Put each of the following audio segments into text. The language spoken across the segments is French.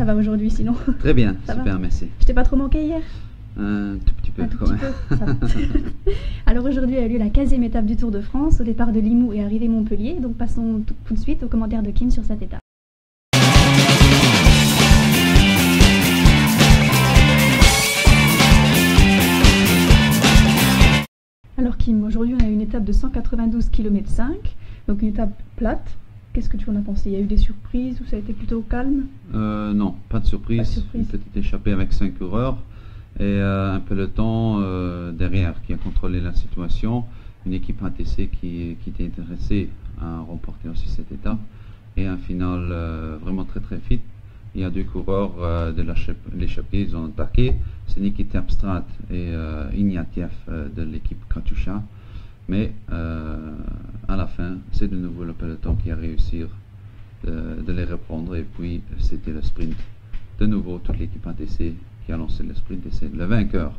va aujourd'hui sinon? Très bien, Ça super, va? merci. Je t'ai pas trop manqué hier? Un tout petit peu Un tout quand petit même. peu, ça va. Alors aujourd'hui a eu lieu la 15e étape du Tour de France, au départ de Limoux et arrivée Montpellier. Donc passons tout de suite aux commentaires de Kim sur cette étape. Alors Kim, aujourd'hui on a une étape de 192 km 5, donc une étape plate. Qu'est-ce que tu en as pensé? Il y a eu des surprises ou ça a été plutôt calme? Non, pas de surprise. Pas de surprise. Une petite échappée avec 5 coureurs et un peloton derrière qui a contrôlé la situation. Une équipe ATC qui était intéressée à remporter aussi cette étape. Et un final vraiment très très fit. Il y a deux coureurs de l'échappée, ils ont attaqué. C'est Nikita Abstrat et Ignatieff de l'équipe Katusha. Mais à la fin, c'est de nouveau le peloton qui a réussi de les reprendre. Et puis c'était le sprint. De nouveau, toute l'équipe ATC qui a lancé le sprint. Et c'est le vainqueur,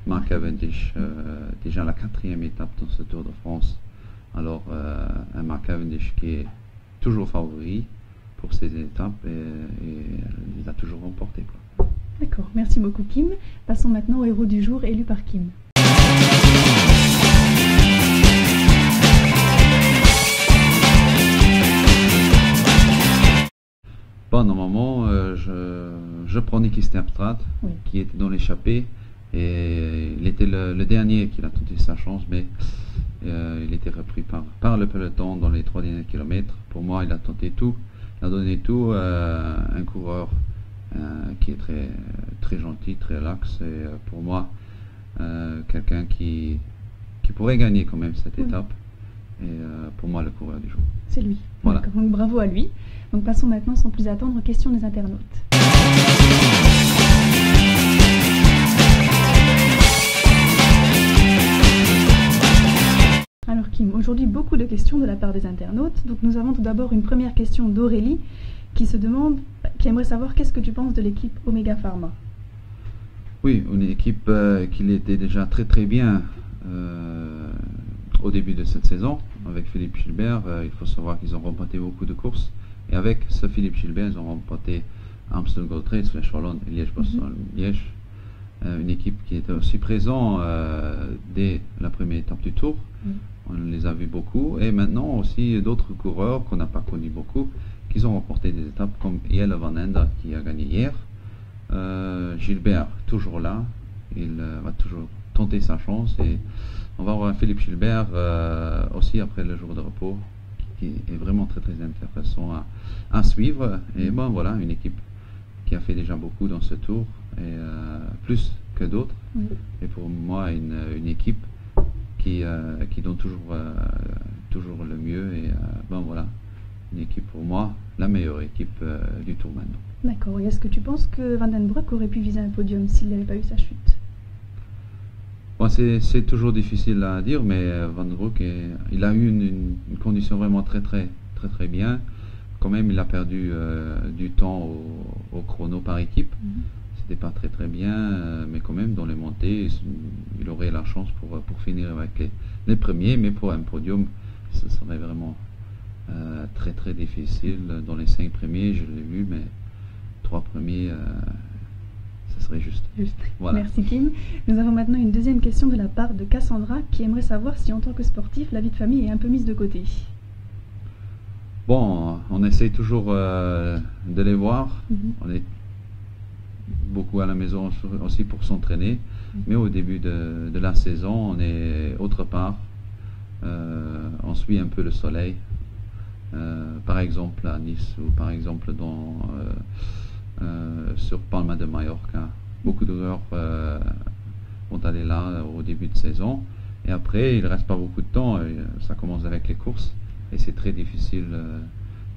Mark Cavendish, déjà la 4e étape dans ce Tour de France. Alors un Mark Cavendish qui est toujours favori pour ces étapes et il a toujours remporté, quoi. D'accord, merci beaucoup Kim. Passons maintenant au héros du jour élu par Kim. Bon, normalement, je prends Nikita Abstrat, Oui. qui était dans l'échappée, et il était le dernier qui a tenté sa chance, mais il était repris par le peloton dans les 3 derniers kilomètres. Pour moi, il a tenté tout, il a donné tout. Un coureur qui est très, très gentil, très relax, et pour moi, quelqu'un qui pourrait gagner quand même cette étape. Et pour moi, le coureur du jour. C'est lui. Voilà. D'accord, donc bravo à lui. Donc passons maintenant sans plus attendre aux questions des internautes. Alors Kim, aujourd'hui beaucoup de questions de la part des internautes. Donc nous avons tout d'abord une première question d'Aurélie qui qui aimerait savoir qu'est-ce que tu penses de l'équipe Omega Pharma. Oui, une équipe qui était déjà très très bien au début de cette saison avec Philippe Gilbert. Il faut savoir qu'ils ont remporté beaucoup de courses. Et avec ce Philippe Gilbert, ils ont remporté Amstel Gold Race, Flèche Wallonne et Liège-Bastogne-Liège. Une équipe qui était aussi présente dès la première étape du Tour. On les a vus beaucoup. Et maintenant aussi d'autres coureurs qu'on n'a pas connus beaucoup, qui ont remporté des étapes comme Jelle Van Ende qui a gagné hier. Gilbert toujours là. Il va toujours tenter sa chance. Et on va avoir Philippe Gilbert aussi après le jour de repos, qui est vraiment très très intéressant à suivre. Et bon voilà, une équipe qui a fait déjà beaucoup dans ce tour, et plus que d'autres. Et pour moi, une équipe qui donne toujours le mieux. Et bon voilà, une équipe pour moi, la meilleure équipe du tour maintenant. D'accord, et est-ce que tu penses que Van den Broek aurait pu viser un podium s'il n'avait pas eu sa chute? Bon, c'est toujours difficile à dire, mais Van den Broek, il a eu une condition vraiment très bien. Quand même, il a perdu du temps au chrono par équipe. C'était pas très bien, mais quand même, dans les montées, il aurait la chance pour finir avec les premiers. Mais pour un podium, ce serait vraiment très difficile. Dans les 5 premiers, je l'ai vu, mais 3 premiers... ce serait juste. Voilà. Merci Kim. Nous avons maintenant une deuxième question de la part de Cassandra qui aimerait savoir si en tant que sportif, la vie de famille est un peu mise de côté. Bon, on essaie toujours de les voir. On est beaucoup à la maison aussi pour s'entraîner. Mais au début de la saison, on est autre part. On suit un peu le soleil. Par exemple à Nice ou par exemple sur Palma de Mallorca. Beaucoup de joueurs vont aller là au début de saison. Et après, il ne reste pas beaucoup de temps. Et, ça commence avec les courses. Et c'est très difficile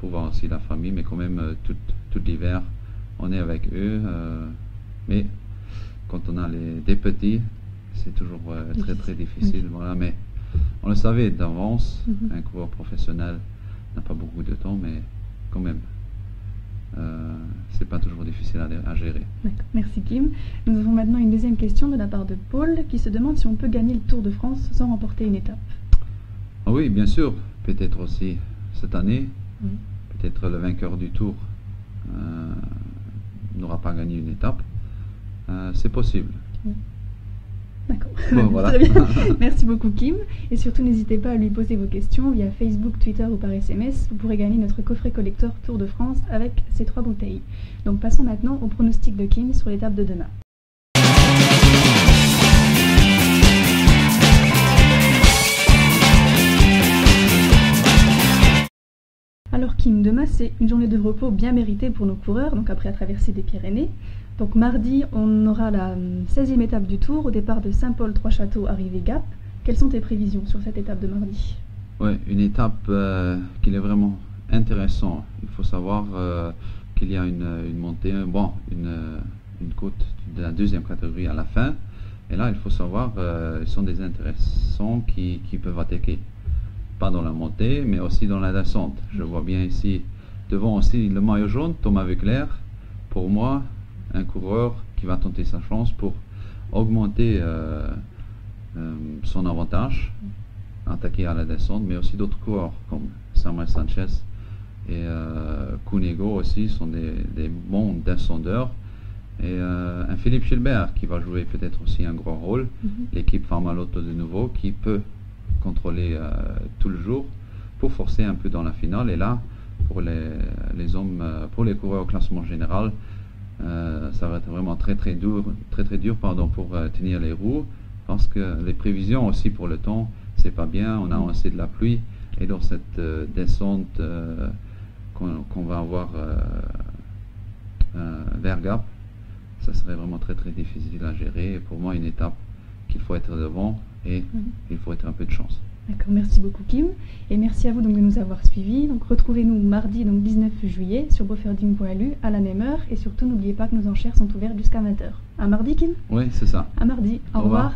pour voir aussi la famille. Mais quand même, tout l'hiver, on est avec eux. Mais quand on a des petits, c'est toujours très difficile. Voilà. Mais on le savait d'avance. Un coureur professionnel n'a pas beaucoup de temps. Mais quand même, c'est pas toujours difficile à gérer. Merci Kim. Nous avons maintenant une deuxième question de la part de Paul qui se demande si on peut gagner le Tour de France sans remporter une étape. Ah oui, bien sûr. Peut-être aussi cette année. Peut-être le vainqueur du Tour n'aura pas gagné une étape. C'est possible. D'accord. Bon, voilà. Très bien. Merci beaucoup Kim. Et surtout n'hésitez pas à lui poser vos questions via Facebook, Twitter ou par SMS. Vous pourrez gagner notre coffret collector Tour de France avec ces 3 bouteilles. Donc passons maintenant au pronostic de Kim sur l'étape de demain. Alors Kim, demain c'est une journée de repos bien méritée pour nos coureurs, donc après la traversée des Pyrénées. Donc mardi, on aura la 16e étape du Tour, au départ de Saint-Paul-Trois-Châteaux, arrivée Gap. Quelles sont tes prévisions sur cette étape de mardi? Oui, une étape qui est vraiment intéressante. Il faut savoir qu'il y a une montée, une côte de la 2e catégorie à la fin. Et là, il faut savoir, ils sont des intéressants qui peuvent attaquer. Pas dans la montée, mais aussi dans la descente. Je vois bien ici, devant aussi le maillot jaune, Thomas Voeckler. Pour moi, un coureur qui va tenter sa chance pour augmenter son avantage, attaquer à la descente, mais aussi d'autres coureurs comme Samuel Sanchez et Cunego aussi sont des bons descendeurs. Et un Philippe Gilbert qui va jouer peut-être aussi un grand rôle. L'équipe Pharma-Lotto de nouveau qui peut contrôler tout le jour pour forcer un peu dans la finale. Et là, pour les hommes, pour les coureurs au classement général, ça va être vraiment très dur pour tenir les roues, parce que les prévisions aussi pour le temps, c'est pas bien. On a aussi de la pluie, et dans cette descente qu'on va avoir vers Gap, ça serait vraiment très difficile à gérer. Et pour moi, une étape qu'il faut être devant, et il faut être un peu de chance. D'accord, merci beaucoup Kim, et merci à vous donc de nous avoir suivis. Donc retrouvez-nous mardi, donc 19 juillet, sur boferding.lu à la même heure, et surtout n'oubliez pas que nos enchères sont ouvertes jusqu'à 20h. À mardi Kim? Oui, c'est ça. À mardi, au revoir.